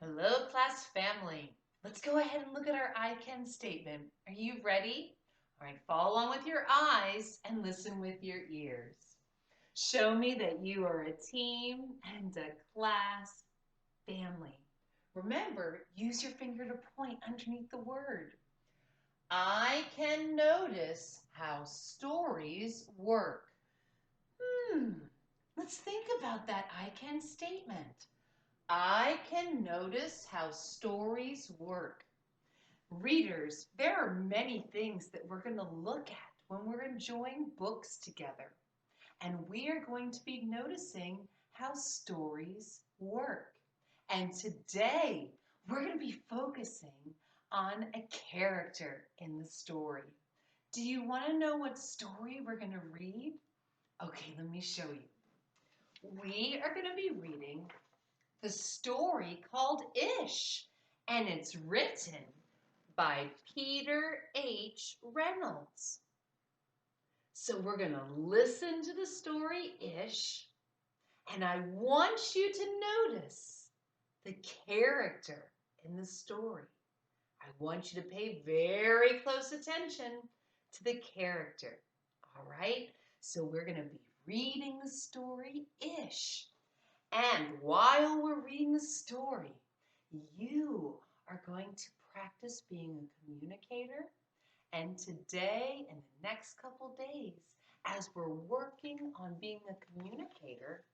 Hello, class family. Let's go ahead and look at our I can statement. Are you ready? All right, follow along with your eyes and listen with your ears. Show me that you are a team and a class family. Remember, use your finger to point underneath the word. I can notice how stories work. Hmm, let's think about that I can statement. I can notice how stories work. Readers, there are many things that we're going to look at when we're enjoying books together. And we are going to be noticing how stories work. And today, we're going to be focusing on a character in the story. Do you want to know what story we're going to read? Okay, let me show you. We are going to be reading the story called Ish, and it's written by Peter H. Reynolds. So we're going to listen to the story Ish, and I want you to notice the character in the story. I want you to pay very close attention to the character. All right? So we're going to be reading the story Ish. And while we're reading the story, you are going to practice being a communicator. And today and the next couple days, as we're working on being a communicator,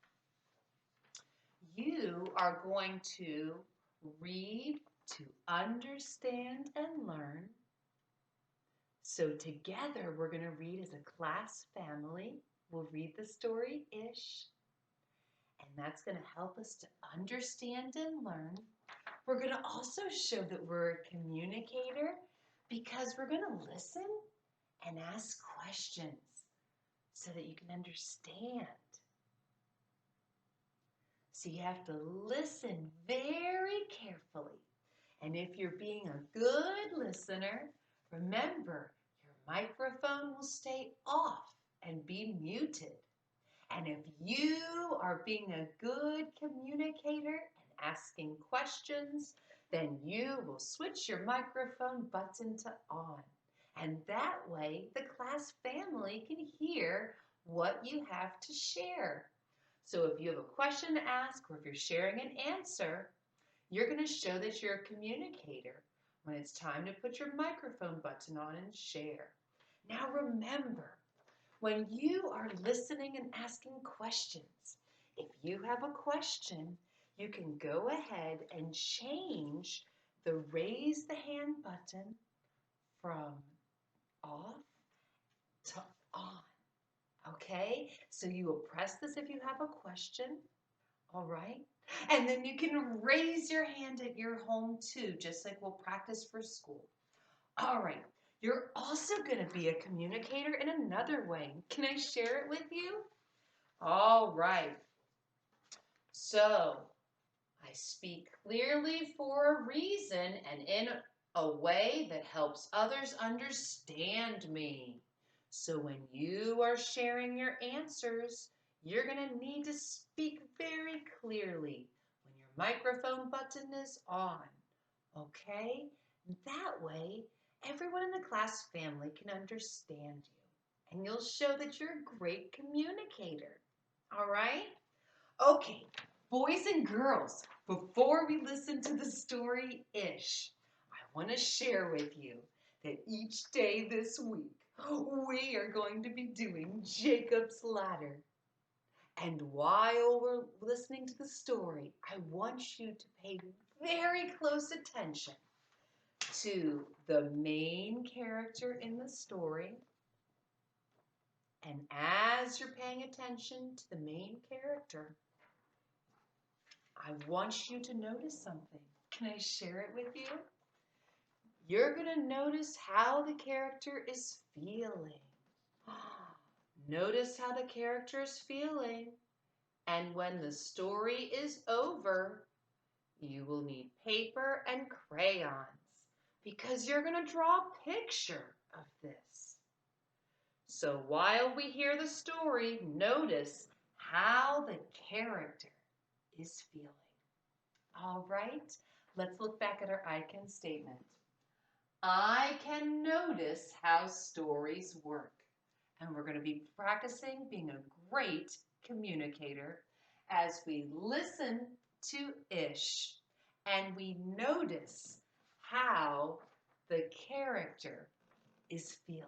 you are going to read to understand and learn. So together, we're going to read as a class family. We'll read the story Ish. And that's going to help us to understand and learn. We're going to also show that we're a communicator because we're going to listen and ask questions so that you can understand. So you have to listen very carefully. And if you're being a good listener, remember your microphone will stay off and be muted. And if you are being a good communicator and asking questions, then you will switch your microphone button to on. And that way, the class family can hear what you have to share. So if you have a question to ask or if you're sharing an answer, you're going to show that you're a communicator when it's time to put your microphone button on and share. Now remember, when you are listening and asking questions, if you have a question, you can go ahead and change the raise the hand button from off to on. Okay? So you will press this if you have a question. All right? And then you can raise your hand at your home too, just like we'll practice for school. All right. You're also going to be a communicator in another way. Can I share it with you? All right. So, I speak clearly for a reason and in a way that helps others understand me. So when you are sharing your answers, you're going to need to speak very clearly when your microphone button is on. Okay? That way, everyone in the class family can understand you. And you'll show that you're a great communicator. All right? Okay, boys and girls, before we listen to the story Ish, I want to share with you that each day this week we are going to be doing Jacob's Ladder. And while we're listening to the story, I want you to pay very close attention to the main character in the story. And as you're paying attention to the main character, I want you to notice something. Can I share it with you? You're going to notice how the character is feeling. Notice how the character is feeling. And when the story is over, you will need paper and crayons because you're going to draw a picture of this. So while we hear the story, notice how the character is feeling. All right, Let's look back at our I can statement. I can notice how stories work. And we're going to be practicing being a great communicator as we listen to Ish and we notice how the character is feeling.